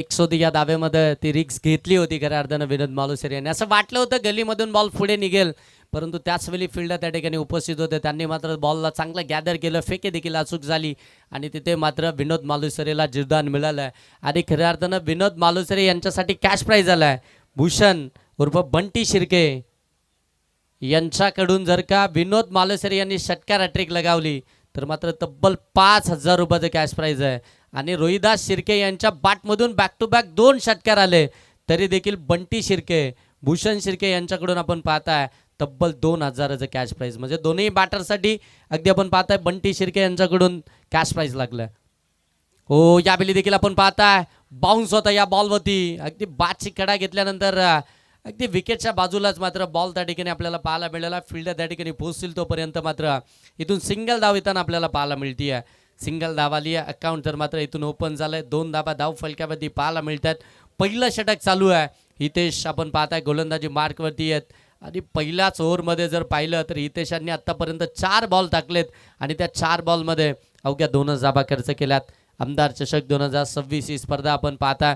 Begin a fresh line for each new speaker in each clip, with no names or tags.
रिक्स होती या दाव्यामध्ये, ती रिक्स घेतली होती खऱ्या अर्थानं विनोद मालुसरे यांनी. असं वाटलं होतं गलीमधून बॉल पुढे निघेल, परंतु त्याच वेळी फिल्डर त्या ठिकाणी उपस्थित होते. त्यांनी मात्र बॉलला चांगलं गॅदर केलं, फेके देखील अचूक झाली आणि तिथे मात्र विनोद मालुसरेला जीवदान मिळालं आहे. आणि खऱ्या अर्थानं विनोद मालुसरे यांच्यासाठी कॅश प्राईज आला आहे. भूषण उर्फ बंटी शिर्के यांच्याकडून जर का विनोद मालुसरे यांनी षटकार हॅट्रिक लगावली तर मात्र तब्बल 5,000 रुपयाचं कॅश प्राईज आहे. आणि रोहिदास शिर्के यांच्या बॅटमधून बॅक टू बॅक 2 षटकार आले, तरी देखील बंटी शिर्के, भूषण शिर्के यांच्याकडून आपण पाहताय तब्बल 2,000चं कॅश प्राईज. म्हणजे दोन्ही बॅटरसाठी अगदी आपण पाहताय बंटी शिर्के यांच्याकडून कॅश प्राईज लागलं. हो, यावेळी देखील आपण पाहताय बाउन्स होता या बॉलवरती. अगदी बादची कडा घेतल्यानंतर अगदी विकेटच्या बाजूलाच मात्र बॉल त्या ठिकाणी आपल्याला पाहायला मिळाला. फिल्डर त्या ठिकाणी पोहोचतील तोपर्यंत मात्र इथून सिंगल धाव येताना आपल्याला पाहायला मिळते आहे. सिंगल धाव आली आहे. अकाउंट तर मात्र इथून ओपन झालंय. 2 धावा धाव फलक्यावरती पाहायला मिळतात. पहिलं षटक चालू आहे. हितेश आपण पाहताय गोलंदाजी मार्कवरती आहेत आणि पहिल्याच ओव्हरमध्ये जर पाहिलं तर हितेशांनी आत्तापर्यंत 4 बॉल टाकलेत आणि त्या 4 बॉलमध्ये अवघ्या 2च धावा खर्च केल्यात. आमदार चषक 2026 ही स्पर्धा आपण पाहताय.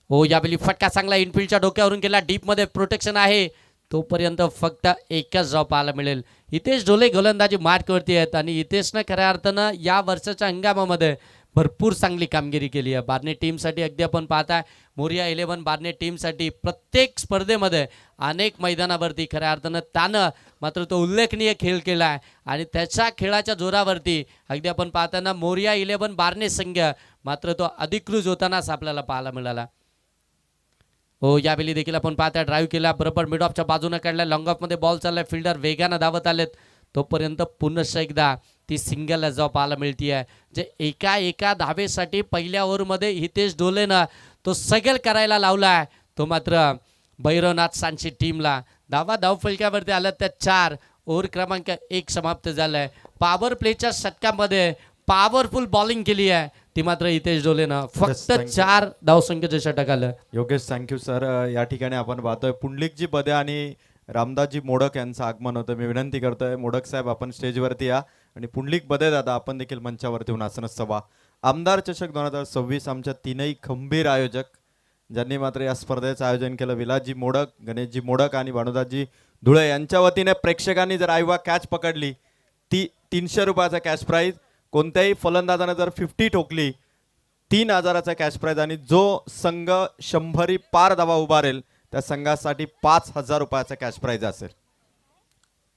हो, यावेळी फटका चांगला इनफिल्डच्या डोक्यावरून केला. डीपमध्ये प्रोटेक्शन आहे तोपर्यंत फक्त एकच धाव पाहायला मिळेल. हितेश ढोले गोलंदाजी मार्कवरती आहेत आणि हितेशनं खऱ्या अर्थानं या वर्षाच्या हंगामामध्ये भरपूर चांगली कामगिरी केली आहे. बार्ने टीमसाठी अगदी आपण पाहताय मोरिया 11 बार्ने टीमसाठी प्रत्येक स्पर्धेमध्ये अनेक मैदानावरती खऱ्या अर्थानं त्यानं मात्र तो उल्लेखनीय खेळ केला आहे आणि त्याच्या खेळाच्या जोरावरती अगदी आपण पाहताना मोरिया 11 बार्ने संघ मात्र तो अधिकृत होतानाच आपल्याला पाहायला मिळाला. हो, यावेळी देखील आपण पाहता ड्राईव्ह केला, बरोबर मिड ऑफच्या बाजूने काढला, लॉंग ऑफमध्ये बॉल चाललाय, फिल्डर वेगानं धावत आलेत तोपर्यंत पुन्हा एकदा ती सिंगल जाव पाहायला मिळती आहे. जे एका धावेसाठी पहिल्या ओव्हरमध्ये हितेश ढोलेनं तो सगळ करायला लावला आहे. तो मात्र भैरवनाथ सांची टीमला धावा धाव फलक्यावरती आल्यात त्या 4. ओव्हर क्रमांक 1 समाप्त झालाय. पॉवर प्लेच्या षटकामध्ये पॉवरफुल बॉलिंग केली आहे ती मात्र हितेश ढोलेनं. फक्त 4 धावसंख्येचं षटक आलं.
Yogesh, thank you sir. या ठिकाणी आपण पाहतोय पुंडलिकजी बदे आणि रामदासजी मोडक यांचं आगमन होतं. मी विनंती करतोय मोडक साहेब आपण स्टेजवरती या आणि पुंडलिक बदे दादा आपण देखील मंचावरती होऊन आसनस्थ व्हा. आमदार चषक 2026 आमच्या तीनही खंबीर आयोजक ज्यांनी मात्र या स्पर्धेचं आयोजन केलं, विलासजी मोडक, गणेशजी मोडक आणि भानुदासजी धुळे यांच्या वतीने प्रेक्षकांनी जर आईवा कॅच पकडली ती 300 रुपयाचा कॅश प्राईज. कोणत्याही फलंदाजाने जर 50 ठोकली 3,000चा कॅश प्राईज आणि जो संघ 100 पार धावा उभारेल त्या संघासाठी 5,000 रुपयाचा कॅश प्राईज असेल.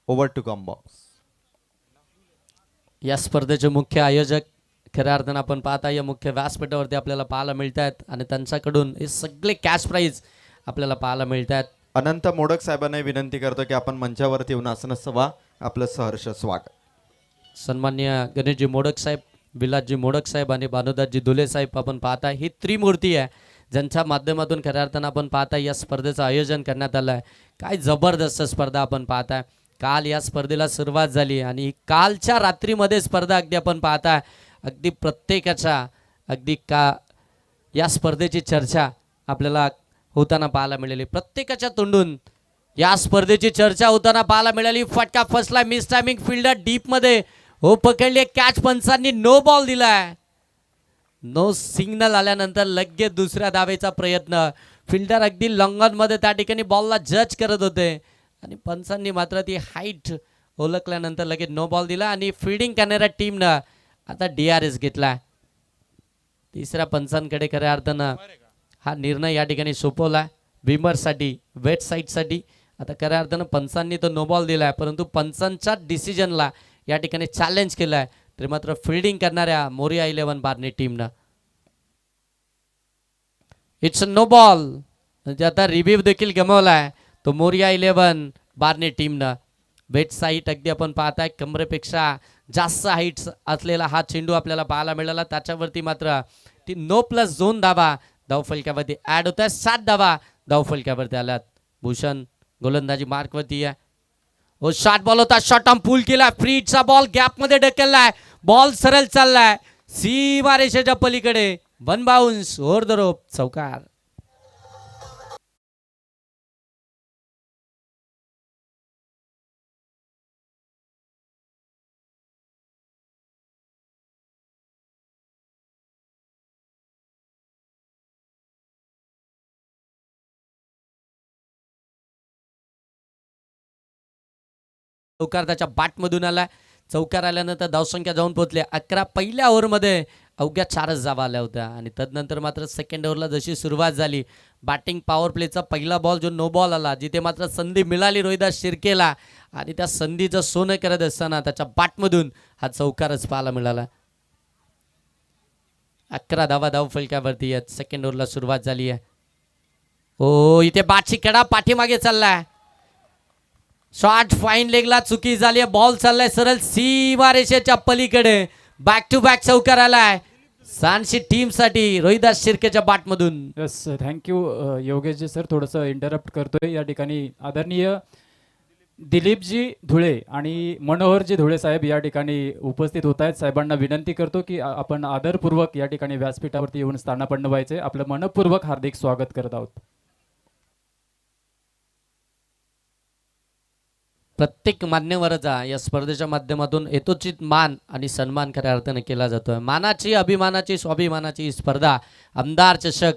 ओव्हर टू कॉम्बॉक्स.
या स्पर्धेचे मुख्य आयोजक खऱ्या अर्थानं आपण पाहता या मुख्य व्यासपीठावरती आपल्याला पाहायला मिळत आहेत आणि त्यांच्याकडून हे सगळे कॅश प्राईज आपल्याला पाहायला मिळत आहेत.
अनंत मोडक साहेबांना विनंती करतो की आपण मंचावरती येऊन आसनस्थ व्हा. आपलं सहर्ष स्वागत.
सन्मान्य गणेशजी मोडक साहेब, विलासजी मोडक साहेब आणि भानुदासजी धुले साहेब आपण पाहता ही त्रिमूर्ती आहे ज्यांच्या माध्यमातून खऱ्या अर्थानं आपण पाहता या स्पर्धेचं आयोजन करण्यात आलं आहे. काय जबरदस्त स्पर्धा आपण पाहताय. काल या स्पर्धेला सुरुवात झाली आणि कालच्या रात्रीमध्ये स्पर्धा अगदी आपण पाहताय अगदी प्रत्येकाच्या अगदी या स्पर्धेची चर्चा आपल्याला होताना पाहायला मिळाली. प्रत्येकाच्या तोंडून या स्पर्धेची चर्चा होताना पाहायला मिळाली. फटका फसला, मिस टायमिंग, फिल्डर डीपमध्ये हो पकडली, कॅच पंचांनी नो बॉल दिलाय. नो सिग्नल आल्यानंतर लगेच दुसऱ्या धावेचा प्रयत्न. फिल्डर अगदी लॉंगॉनमध्ये त्या ठिकाणी बॉलला जज करत होते आणि पंचांनी मात्र ती हाईट ओळखल्यानंतर लगेच नो बॉल दिला आणि फिल्डिंग करणाऱ्या टीमनं आता DRS घेतला. तिसऱ्या पंचांकडे खऱ्या अर्थानं हा निर्णय या ठिकाणी सोपवला विमरसाठी, वेट साईडसाठी. आता खऱ्या अर्थानं पंचांनी तो नो बॉल दिलाय परंतु पंचांच्या डिसिजनला या ठिकाणी चॅलेंज केलाय तरी मात्र फिल्डिंग करणाऱ्या मोरिया 11 बार्ने टीमनं इट्स नो बॉल म्हणजे आता रिव्ह्यू देखील गमावलाय तो मोरिया 11 बार्ने टीमनं. वेट साईट अगदी आपण पाहताय कमरेपेक्षा जास्त हाईट असलेला हा चेंडू आपल्याला पाहायला मिळाला. त्याच्यावरती मात्र ती नो प्लस 2 धावा धावफलक्यावरती ऍड होत आहे. 7 धावा धावफलक्यावरती आल्यात. भूषण गोलंदाजी मार्कवरती आहे. ओ शॉर्ट बॉल होता, शॉर्ट आर्म पुल केला, फ्रीचा बॉल गॅपमध्ये ढकललाय, बॉल सरळ चाललाय सीमारेषेच्या पलीकडे. 1 बाउन्स, ओव्हर द रोप, चौकार. चौकार त्याच्या बॅटमधून आला. चौकार आल्यानंतर धावसंख्या जाऊन पोहोचले 11. पहिल्या ओव्हरमध्ये अवघ्या 4च धावा आल्या होत्या आणि तदनंतर मात्र सेकंड ओव्हरला जशी सुरुवात झाली, बॅटिंग पॉवर प्लेचा पहिला बॉल जो नो बॉल आला, जिथे मात्र संधी मिळाली रोहिदास शिर्केला आणि त्या संधीचं सोनं करत असताना त्याच्या बॅटमधून हा चौकारच पाहायला मिळाला. 11 धावा धाव फलकावरती आहेत. सेकंड ओव्हरला सुरुवात झाली आहे. हो, इथे बाटची कडा पाठीमागे चाललाय. शॉट फाईन लेगला चुकी झाली आहे. बॉल चाललाय सरळ सीमारेषेच्या पलीकडे. बॅक टू बॅक चौकार आलाय सांची टीम साठी Rohidas शिर्केच्या बॅटमधून.
Yes, thank you Yogeshji sir. थोडंसं इंटरप्ट करतोय या ठिकाणी. आदरणीय दिलीपजी धुळे आणि मनोहरजी धुळे साहेब या ठिकाणी उपस्थित होत आहेत. साहेबांना विनंती करतो की आपण आदरपूर्वक या ठिकाणी व्यासपीठावरती येऊन स्थानापन्न व्हायचे. आपलं मनपूर्वक हार्दिक स्वागत करत आहोत.
प्रत्येक मान्यवराचा या स्पर्धेच्या माध्यमातून यथोचित मान आणि सन्मान खऱ्या अर्थाने केला जातोय. मानाची, अभिमानाची, स्वाभिमानाची ही स्पर्धा आमदार चषक,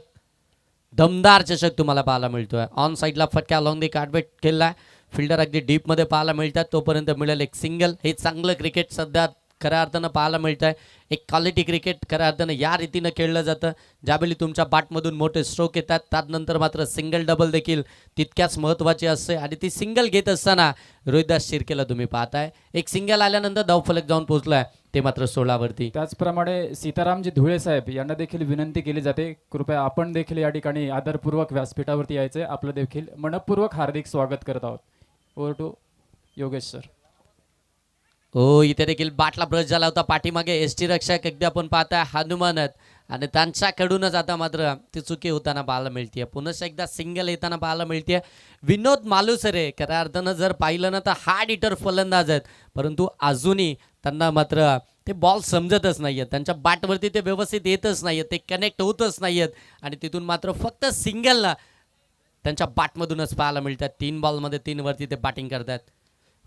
दमदार चषक तुम्हाला पाहायला मिळतोय. ऑन साईडला फटका अलॉंग दी कार्डबेट केलाय. फिल्डर अगदी डीपमध्ये पाहायला मिळतात. तोपर्यंत मिळेल एक सिंगल. हे चांगलं क्रिकेट सध्या खऱ्या अर्थानं पाहायला मिळत आहे. एक क्वालिटी क्रिकेट खऱ्या अर्थानं या रीतीनं खेळलं जातं. ज्यावेळी तुमच्या बॅटमधून मोठे स्ट्रोक येतात, त्यानंतर मात्र सिंगल डबल देखील तितक्याच महत्त्वाची असते आणि ती सिंगल घेत असताना रोहिदास शिर्केला तुम्ही पाहताय. एक सिंगल आल्यानंतर धावफलक जाऊन पोहोचलाय ते मात्र 16वरती.
त्याचप्रमाणे सीतारामजी धुळे साहेब यांना देखील विनंती केली जाते, कृपया आपण देखील या ठिकाणी आदरपूर्वक व्यासपीठावरती यायचे. आपलं देखील मनपूर्वक हार्दिक स्वागत करत आहोत. Over to Yogesh sir.
हो, इथे देखील बाटला ब्रश झाला होता. पाठीमागे एसटी रक्षक अगदी आपण पाहताय हनुमानत आणि त्यांच्याकडूनच आता मात्र ती चुकी होताना पाहायला मिळते. पुन्हा एकदा सिंगल येताना पाहायला मिळते. विनोद मालुसरे खऱ्या अर्थानं जर पाहिलं ना तर हार्ड हिटर फलंदाज आहेत, परंतु अजूनही त्यांना मात्र ते बॉल समजतच नाही आहेत. त्यांच्या बॅटवरती ते व्यवस्थित येतच नाही आहेत, ते कनेक्ट होतच नाही आहेत आणि तिथून मात्र फक्त सिंगलला त्यांच्या बॅटमधूनच पाहायला मिळतात. 3 बॉलमध्ये 3 वरती ते बॅटिंग करतात.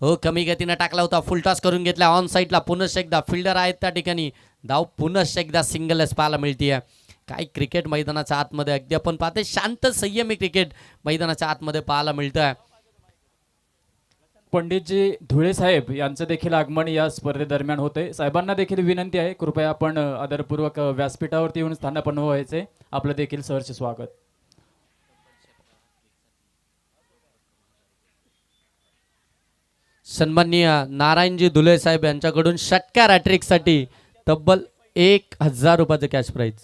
हो, कमी गतीनं टाकला होता, फुल टॉस करून घेतला ऑन साईडला. पुन्हा एकदा फिल्डर आहेत त्या ठिकाणी. धाव पुन्हा एकदा सिंगलच पाहायला मिळते. काय क्रिकेट मैदानाच्या आतमध्ये अगदी आपण पाहते शांत संयमी क्रिकेट मैदानाच्या आतमध्ये पाहायला मिळतं.
पंडितजी धुळे साहेब यांचं देखील आगमन या स्पर्धेदरम्यान होते. साहेबांना देखील विनंती आहे, कृपया आपण आदरपूर्वक व्यासपीठावरती येऊन स्थानापन्न व्हायचे. आपलं देखील सहर्ष स्वागत.
सन्माननीय नारायणजी धुले साहेब यांच्याकडून षटकार हॅट्रिकसाठी तब्बल 1000 रुपयाचं कॅश प्राईज.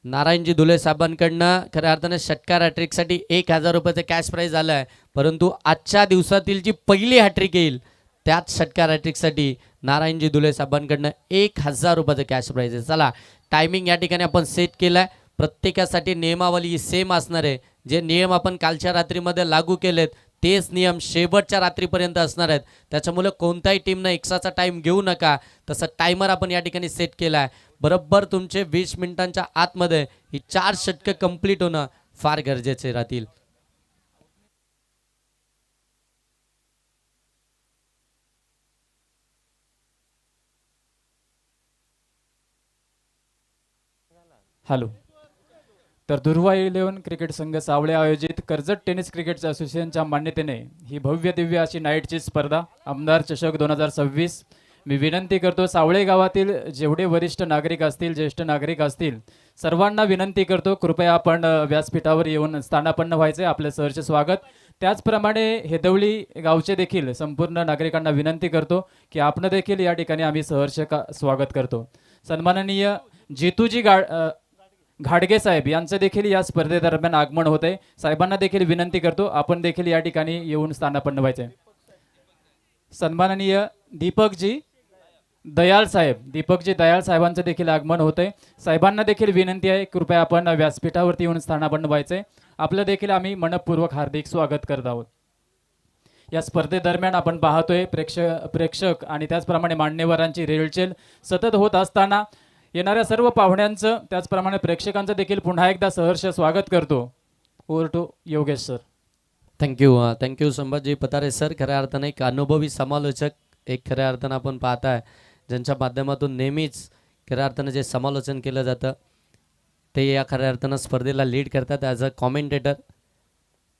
नारायणजी धुले साहेबांकडनं खऱ्या अर्थाने षटकार हॅट्रिकसाठी 1000 रुपयाचं कॅश प्राईज आलं आहे. परंतु आजच्या दिवसातील जी पहिली हॅट्रिक येईल त्याच षटकार हॅट्रिकसाठी नारायणजी धुले साहेबांकडनं 1000 रुपयाचं कॅश प्राईज आहे. चला, टायमिंग या ठिकाणी आपण सेट केलं आहे. प्रत्येकासाठी नियमावली सेम असणार आहे. जे नियम आपण कालच्या रात्रीमध्ये लागू केलेत तेच नियम शेवटच्या रात्रीपर्यंत असणार आहेत. त्याच्यामुळे कोणत्याही टीमनं एक्स्ट्राचा टाईम घेऊ नका. तसं टायमर आपण या ठिकाणी सेट केला आहे. बरोबर तुमचे 20 मिनिटांच्या आतमध्ये ही 4 षटकं कंप्लीट होणं फार गरजेचे राहतील.
हॅलो. तर दुर्वा 11 क्रिकेट संघ सावळे आयोजित कर्जत टेनिस क्रिकेट असोसिएशनच्या मान्यतेने ही भव्य दिव्य अशी नाईटची स्पर्धा आमदार चषक 2026 मी विनंती करतो, सावळे गावातील जेवढे वरिष्ठ नागरिक असतील, ज्येष्ठ नागरिक असतील, सर्वांना विनंती करतो, कृपया आपण व्यासपीठावर येऊन स्थानापन्न व्हायचे. आपले सहर्ष स्वागत. त्याचप्रमाणे हेदवली गावचे देखील संपूर्ण नागरिकांना विनंती करतो की आपण देखील या ठिकाणी आम्ही सहर्ष स्वागत करतो. सन्माननीय जितूजी घाडगे साहेब यांचं देखील या स्पर्धेदरम्यान आगमन होते. साहेबांना देखील विनंती करतो, आपण देखील या ठिकाणी येऊन स्थानापन्न व्हायचे. सन्माननीय दीपकजी दयाल साहेबांचं देखील आगमन होते. साहेबांना देखील विनंती आहे, कृपया आपण व्यासपीठावरती येऊन स्थानापन्न व्हायचे. आपलं देखील आम्ही मनपूर्वक हार्दिक स्वागत करत आहोत. या स्पर्धेदरम्यान आपण पाहतोय प्रेक्षक आणि त्याचप्रमाणे मान्यवरांची रेलचेल सतत होत असताना येणाऱ्या सर्व पाहुण्यांचं त्याचप्रमाणे प्रेक्षकांचं देखील पुन्हा एकदा सहर्ष स्वागत करतो. Over to Yogesh sir.
Thank you Sambhaji Patare sir. खऱ्या अर्थाने एक अनुभवी समालोचक, एक खऱ्या अर्थानं आपण पाहताय ज्यांच्या माध्यमातून नेहमीच खऱ्या अर्थानं जे समालोचन केलं जातं ते या खऱ्या अर्थानं स्पर्धेला लीड करतात ॲज अ कॉमेंटेटर.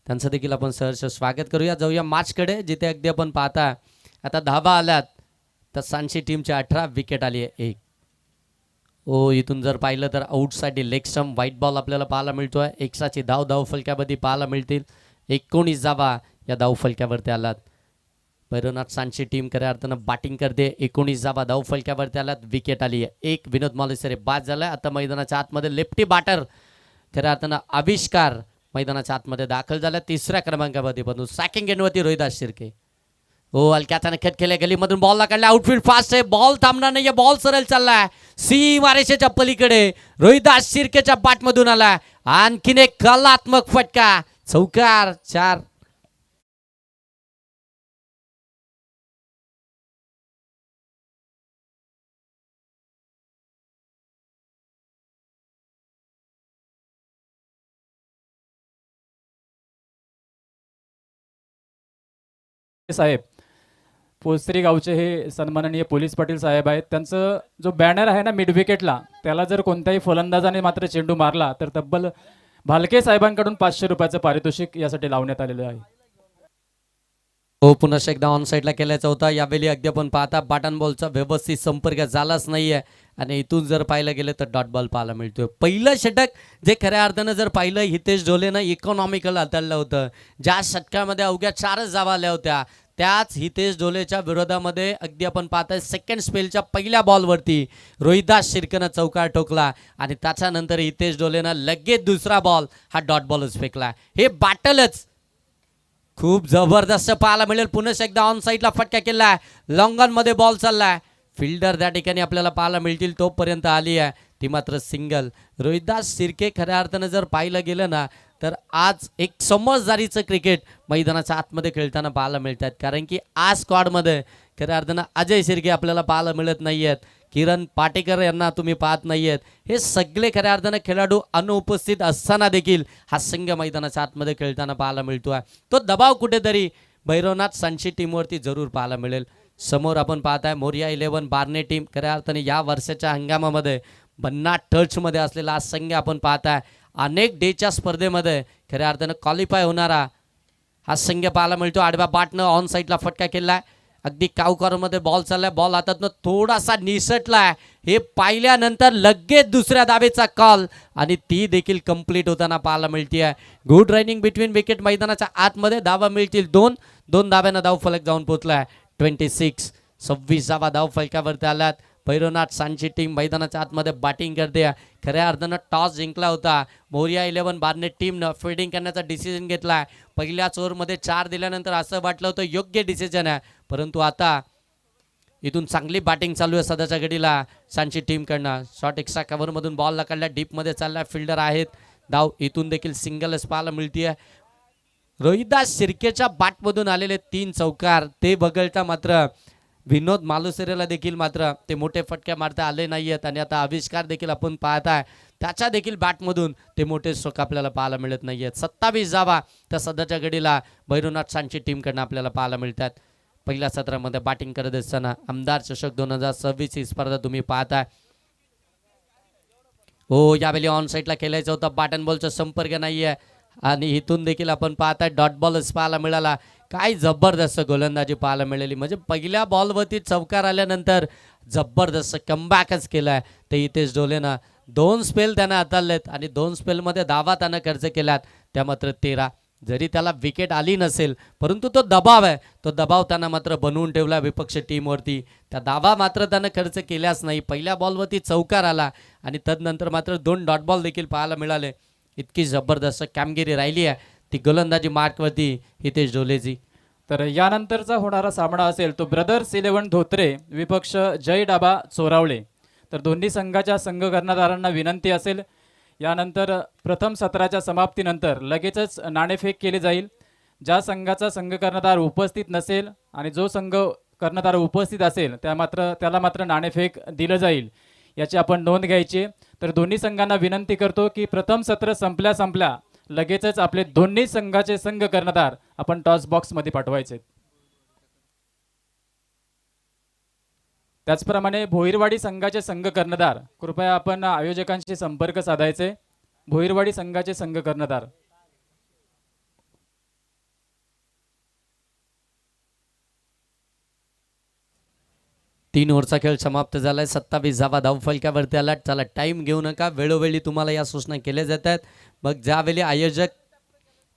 त्यांचं देखील आपण सहर्ष स्वागत करूया. जाऊया मॅचकडे, जिथे अगदी आपण पाहता आता धावा आल्यात तर सांची टीमच्या 18 विकेट आली आहे 1. इथून जर पाहिलं तर आउटसाठी लेग स्टंप व्हाईट बॉल आपल्याला पाहायला मिळतोय. एक्साची धाव फलक्यामध्ये पाहायला मिळतील. 19 धावा या धाव फलक्यावरती आलात. भैरवनाथ सांची टीम खऱ्या अर्थानं बॅटिंग करते. 19 धावा धाव फलक्यावरती आलात. विकेट आली आहे 1. विनोद मालुसरे बाद झालाय. आता मैदानाच्या आतमध्ये लेफ्टी बॅटर खऱ्या अर्थानं आविष्कार मैदानाच्या आतमध्ये दाखल झाला. 3ऱ्या क्रमांकावरती बनू सॅकिंग एंडवरती रोहिदास शिर्के. हलक्याचा खट केले, गलीमधून बॉलला काढला. आउटफील्ड फास्ट आहे, बॉल थांबणार नाही. बॉल सरळ चाललाय सीमारेषेच्या पलीकडे. रोहिदास शिर्केच्या बॅटमधून आला आणखीन एक कलात्मक फटका. चौकार 4.
साहेब पोस्त्री गावचे हे सन्माननीय पोलीस पाटील साहेब आहेत. त्यांचं जो बॅनर आहे ना मिड विकेटला, त्याला जर कोणत्याही फलंदाजाने मात्र चेंडू मारला तर तब्बल भालके साहेबांकडून 500 रुपयाचं पारितोषिक यासाठी लावण्यात आलेलं आहे.
पुन्हा एकदा ऑन साईडला केल्याचा होता. यावेळी अगदी आपण पाहता बॅटन बॉलचा व्यवस्थित संपर्क झालाच नाहीये आणि इथून जर पाहिलं गेलं तर डॉट बॉल पाहायला मिळतोय. पहिलं षटक जे खऱ्या अर्थानं जर पाहिलं हितेश ढोलेनं इकॉनॉमिकल हाताळलं होतं. ज्या षटकामध्ये अवघ्या 4च धावा आल्या होत्या, त्याच हितेश ढोलेच्या विरोधामध्ये अगदी आपण पाहताय सेकंड स्पेलच्या पहिल्या बॉलवरती रोहिदास शिर्केनं चौकार ठोकला आणि त्याच्यानंतर हितेश ढोलेनं लगेच दुसरा बॉल हा डॉट बॉलच फेकला. हे बॅटलच खूप जबरदस्त पाहायला मिळेल. पुन्हा एकदा ऑन साईडला फटका केलाय. लॉंग ऑन मध्ये बॉल चाललाय. फिल्डर त्या ठिकाणी आपल्याला पाहायला मिळतील, तोपर्यंत आली आहे ती मात्र सिंगल. रोहिदास शिर्के खऱ्या अर्थानं जर पाहिलं गेलं ना तर आज एक समजदारीचं क्रिकेट मैदानाच्या आतमध्ये खेळताना पाहायला मिळतात. कारण की आज स्क्वॉडमध्ये खऱ्या अर्थानं अजय शिर्के आपल्याला पाहायला मिळत नाही आहेत. किरण पाटेकर यांना तुम्ही पाहत नाही आहेत. हे सगळे खऱ्या अर्थानं खेळाडू अनुपस्थित असताना देखील हा संघ मैदानाच्या आतमध्ये खेळताना पाहायला मिळतो आहे. तो दबाव कुठेतरी भैरवनाथ सांची टीमवरती जरूर पाहायला मिळेल. समोर आपण पाहताय मोरिया 11 बार्ने टीम खऱ्या अर्थाने या वर्षाच्या हंगामामध्ये 50 टचमध्ये असलेला हा संघ आपण पाहताय. अनेक डेच्या स्पर्धेमध्ये खऱ्या अर्थानं क्वालिफाय होणारा हा संघ पाहायला मिळतो. आडव्या बॅटनं ऑन साईडला फटका केलाय. अगदी कावकारमध्ये बॉल चाललाय. बॉल हातातनं थोडासा निसटलाय. हे पाहिल्यानंतर लगेच दुसऱ्या धावेचा कॉल आणि ती देखील कंप्लीट होताना पाहायला मिळते. Good running between wicket. मैदानाच्या आतमध्ये धावा मिळतील 2 धाव्यानं धाव फलक जाऊन पोहोचलाय. 26 धावा धाव फलकावरती आल्यात. भैरवनाथ सांची टीम मैदानाच्या आतमध्ये बॅटिंग करते. खऱ्या अर्थानं टॉस जिंकला होता. मोरिया 11 बार्ने टीमनं फिल्डिंग करण्याचा डिसिजन घेतलाय. पहिल्याच ओव्हरमध्ये 4 दिल्यानंतर असं वाटलं होतं योग्य डिसिजन आहे, परंतु आता इथून चांगली बॅटिंग चालू आहे सध्याच्या घडीला सांची टीमकडनं. शॉर्ट एक्स्ट्रा कव्हरमधून बॉल लाकडला, डीपमध्ये चालला. फिल्डर आहेत. धाव इथून देखील सिंगलच पाहायला मिळते. रोहिदास शिर्केच्या बॅटमधून आलेले 3 चौकार ते बगळता मात्र विनोद मालुसरेला देखील मात्र ते मोठे फटके मारता आले नाही आहेत. आणि आता आविष्कार देखील आपण पाहताय त्याच्या देखील बॅटमधून ते मोठे स्ट्रोक आपल्याला पाहायला मिळत नाही आहेत. 27 धावा तर सध्याच्या घडीला भैरवनाथ सांची टीमकडनं आपल्याला पाहायला मिळतात. पहिल्या सत्रामध्ये बॅटिंग करत असताना आमदार चषक 2026 ही स्पर्धा तुम्ही पाहताय. यावेळी ऑन साईडला खेळायचं होतं. बॅटन बॉलचा संपर्क नाही आहे आणि इथून देखील आपण पाहताय डॉट बॉलच पाहायला मिळाला. काय जबरदस्त गोलंदाजी पाहायला मिळाली. म्हणजे पहिल्या बॉलवरती चौकार आल्यानंतर जबरदस्त कमबॅकच केलाय ते हितेश ढोलेनं. 2 स्पेल त्यानं हाताळलेत आणि 2 स्पेलमध्ये धावा त्यानं खर्च केल्यात त्या मात्र 13. जरी त्याला विकेट आली नसेल परंतु तो दबाव आहे, तो दबाव त्यानं मात्र बनवून ठेवला विपक्ष टीमवरती. त्या धावा मात्र त्यानं खर्च केल्याच नाही. पहिल्या बॉलवरती चौकार आला आणि तदनंतर मात्र 2 डॉट बॉल देखील पाहायला मिळाले. इतकी जबरदस्त कामगिरी राहिली आहे ती गोलंदाजी मार्कवरती हितेश ढोलेची.
तर यानंतरचा होणारा सामना असेल तो ब्रदर्स 11 धोत्रे विपक्ष जय डाबा चोरावळे. तर दोन्ही संघाच्या संघ कर्णधारांना विनंती असेल, यानंतर प्रथम सत्राच्या समाप्तीनंतर लगेचच नाणेफेक केली जाईल. ज्या संघाचा संघ कर्णधार उपस्थित नसेल आणि जो संघ कर्णधार उपस्थित असेल त्याला मात्र नाणेफेक दिलं जाईल, याची आपण नोंद घ्यायची. तर दोन्ही संघांना विनंती करतो की प्रथम सत्र संपल्या लगेचच आपले दोन्ही संघाचे संघ कर्णधार आपण टॉस बॉक्समध्ये पाठवायचे. त्याचप्रमाणे भोईरवाडी संघाचे संघ कर्णधार कृपया आपण आयोजकांशी संपर्क साधायचे. भोईरवाडी संघाचे संघ कर्णधार
3 ओव्हरचा खेळ समाप्त झालाय. 27 धावा धावफलकावरती आला. चला टाइम घेऊ नका, वेळोवेळी तुम्हाला या सूचना केल्या जातात. मग ज्यावेळी आयोजक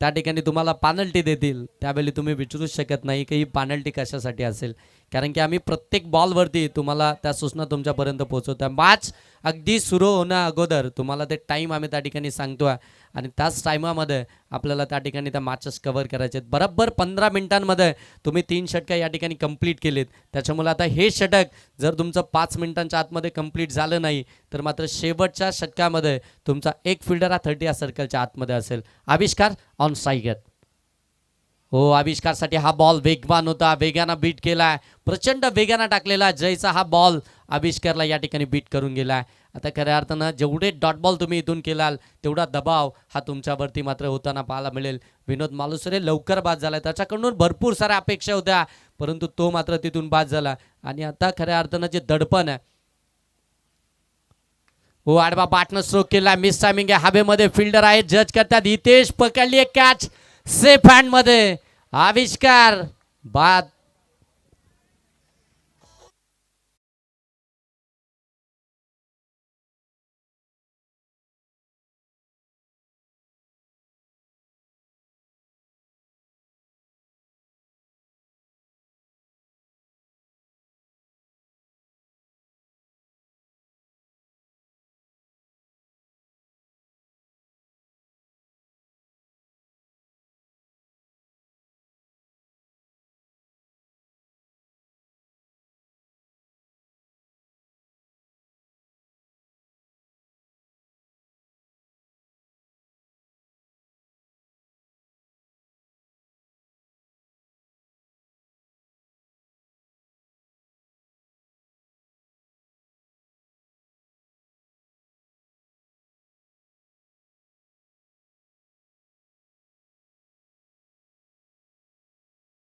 त्या ठिकाणी तुम्हाला पेनल्टी देतील त्यावेळी तुम्ही विचारूच शकत नाही की ही पेनल्टी कशासाठी असेल, कारण की आम्ही प्रत्येक बॉलवरती तुम्हाला त्या सूचना तुमच्यापर्यंत पोहोचवतो. मॅच अगदी सुरू होण्या अगोदर तुम्हाला ते टाईम आम्ही त्या ठिकाणी सांगतोय आणि त्याच टायमामध्ये आपल्याला त्या ठिकाणी त्या मॅचेस कव्हर करायचे आहेत. बरोबर 15 मिनिटांमध्ये तुम्ही 3 षटकं या ठिकाणी कंप्लीट केलीत. त्याच्यामुळे आता हे षटक जर तुमचं 5 मिनिटांच्या आतमध्ये कंप्लीट झालं नाही तर मात्र शेवटच्या षटकामध्ये तुमचा एक फिल्डर हा 30 या सर्कलच्या आतमध्ये असेल. आविष्कार ऑन साईड. हो, आविष्कारसाठी हा बॉल वेगवान होता, वेगानं बीट केलाय, प्रचंड वेगानं टाकलेला जयचा हा बॉल आविष्कारला या ठिकाणी बीट करून गेलाय. आता खऱ्या अर्थानं जेवढे डॉट बॉल तुम्ही इथून केलाल तेवढा दबाव हा तुमच्यावरती मात्र होताना पाहायला मिळेल. विनोद मालुसरे लवकर बाद झाला, त्याच्याकडून भरपूर साऱ्या अपेक्षा होत्या परंतु तो मात्र तिथून बाद झाला. आणि आता खऱ्या अर्थानं जे दडपण आहे, हो आडवा बाटनं स्ट्रोक केला, मिस टायमिंग आहे, हवेमध्ये फिल्डर आहे, जज करतात. हितेश पकडली एक कॅच सेफ हँड मध्ये, आविष्कार बाद.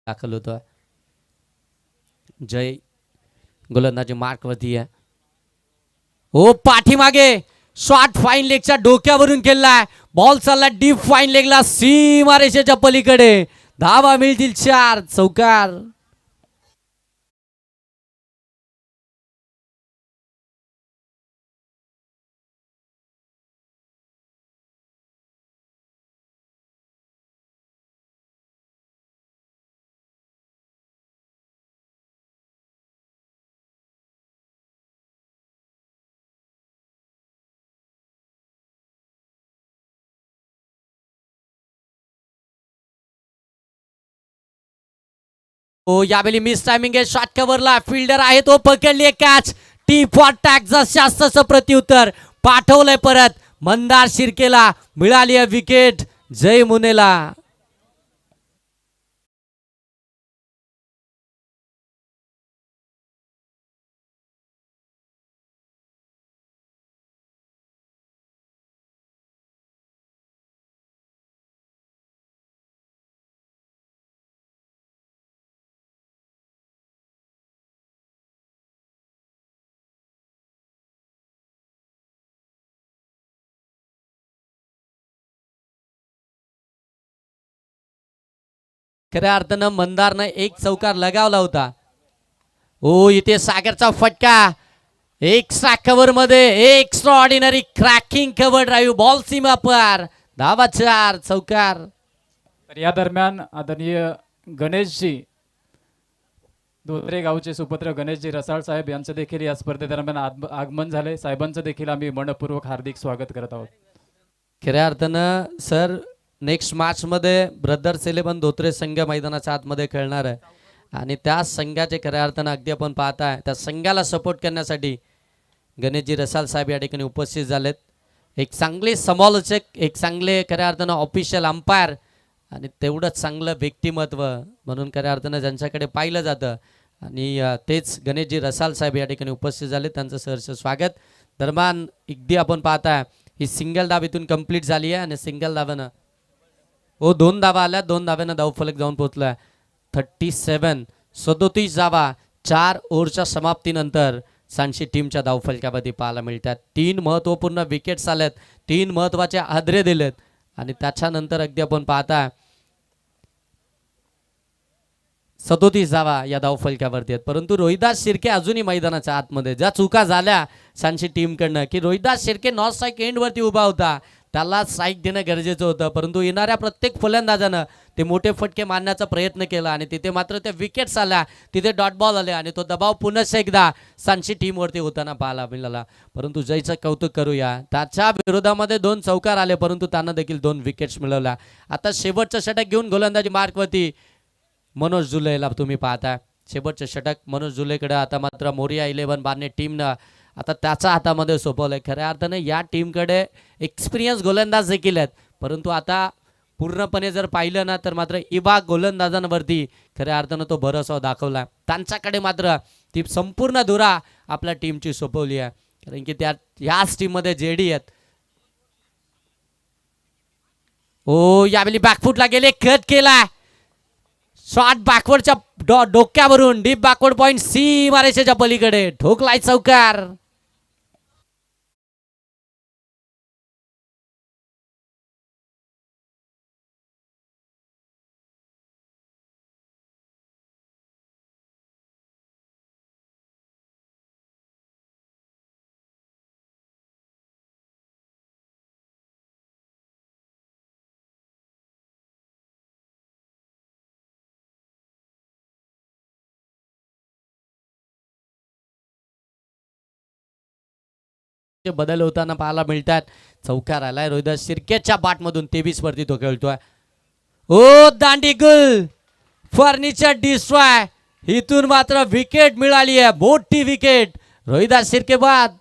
दाखल होतोय. जय गोलंदाजी मार्क वरती आहे. हो पाठीमागे शॉट फाईन लेगच्या डोक्यावरून केलाय, बॉल चालला डीप फाईन लेगला, सीमा रेषेच्या पलीकडे. धावा मिळतील 4, चौकार. हो यावेळी मिस टायमिंग आहे, शॉट कव्हरला फिल्डर आहे, तो पकडली कॅच. टी फॉर टॅक्स शास्त्रचं प्रत्युत्तर पाठवलंय परत. मंदार शिर्केला मिळाली आहे विकेट जय मुनेला. खऱ्या अर्थानं मंदारनं एक चौकार लगावला होता. हो इथे सागरचा फटका, एक्स्ट्रा कव्हर मध्ये extraordinary cracking cover drive, ball सीमा पार, धावा 4, चौकार.
तर या दरम्यान आदरणीय गणेशजी धोत्रे गावचे सुपुत्र गणेशजी रसाळ साहेब यांचं देखील या स्पर्धेदरम्यान आगमन झाले. साहेबांचं देखील आम्ही मनपूर्वक हार्दिक स्वागत करत आहोत.
खऱ्या अर्थानं सर नेक्स्ट मॅच मध्ये ब्रदर्स 11 धोत्रे संघ मैदानाच्या आतमध्ये खेळणार आहे आणि त्या संघाचे खऱ्या अर्थानं अगदी आपण पाहताय त्या संघाला सपोर्ट करण्यासाठी गणेशजी रसाल साहेब या ठिकाणी उपस्थित झालेत. एक चांगले समालोचक, एक चांगले खऱ्या अर्थानं ऑफिशियल अंपायर आणि तेवढंच चांगलं व्यक्तिमत्व म्हणून खऱ्या अर्थानं ज्यांच्याकडे पाहिलं जातं आणि तेच गणेशजी रसाल साहेब या ठिकाणी उपस्थित झाले. त्यांचं सहर्ष स्वागत. दरम्यान अगदी आपण पाहताय ही सिंगल धाव इथून कंप्लीट झाली आहे आणि सिंगल धाव्यानं हो 2 धावा आल्या, 2 धाव्यानं धावफलक जाऊन पोहोचलाय. 37 धावा 4 ओव्हरच्या समाप्तीनंतर सांशी टीमच्या धावफलकामध्ये पाहायला मिळतात. 3 महत्त्वपूर्ण विकेट्स आल्यात, 3 महत्त्वाचे हादरे दिलेत आणि त्याच्यानंतर अगदी आपण पाहता 37 धावा या धावफलकावरती आहेत. परंतु रोहिदास शिर्के अजूनही मैदानाच्या आतमध्ये. ज्या चुका झाल्या सांची टीमकडनं की रोहिदास शिर्के नॉन स्ट्राईक एंडवरती उभा होता, त्याला स्ट्राईक देणं गरजेचं होतं. परंतु येणाऱ्या प्रत्येक फलंदाजानं ते मोठे फटके मारण्याचा प्रयत्न केला आणि तिथे मात्र त्या विकेट्स आल्या, तिथे डॉट बॉल आले आणि तो दबाव पुन्हा एकदा सांची टीमवरती होताना पाहायला मिळाला. परंतु जयचं कौतुक करूया, त्याच्या विरोधामध्ये 2 चौकार आले परंतु त्यांना देखील 2 विकेट्स मिळवल्या. आता शेवटचं षटक घेऊन गोलंदाजी मार्कवरती मनोज जुलेला तुम्ही पाहता. शेवटचं षटक मनोज जुलेकडे आता मात्र मोरिया 11 बारणे टीमनं आता त्याच्या हातामध्ये सोपवलंय. खऱ्या अर्थाने या टीमकडे एक्सपिरियन्स गोलंदाज देखील आहेत. परंतु आता पूर्णपणे जर पाहिलं ना तर मात्र इबा गोलंदाजांवरती खऱ्या अर्थानं तो भरोसा दाखवला. त्यांच्याकडे मात्र ती संपूर्ण धुरा आपल्या टीमची सोपवली आहे. कारण की त्या याच टीममध्ये जेडी आहेत. ओ यावेळी बॅकफुटला गेले, कट केला शॉट बॅकवर्डच्या डोक्यावरून डीप बॅकवर्ड पॉइंट सी मारेच्या पलीकडे ठोकलाय चौकार. बदल होताना पाहायला मिळतात. चौकार आलाय रोहिदास शिर्केच्या बाटमधून 23 वरती तो खेळतोय. ओ दांडी गुल फर्निचर डिस्ट्रॉय, इथून मात्र विकेट मिळाली आहे, मोठी विकेट रोहिदास शिर्के बाद.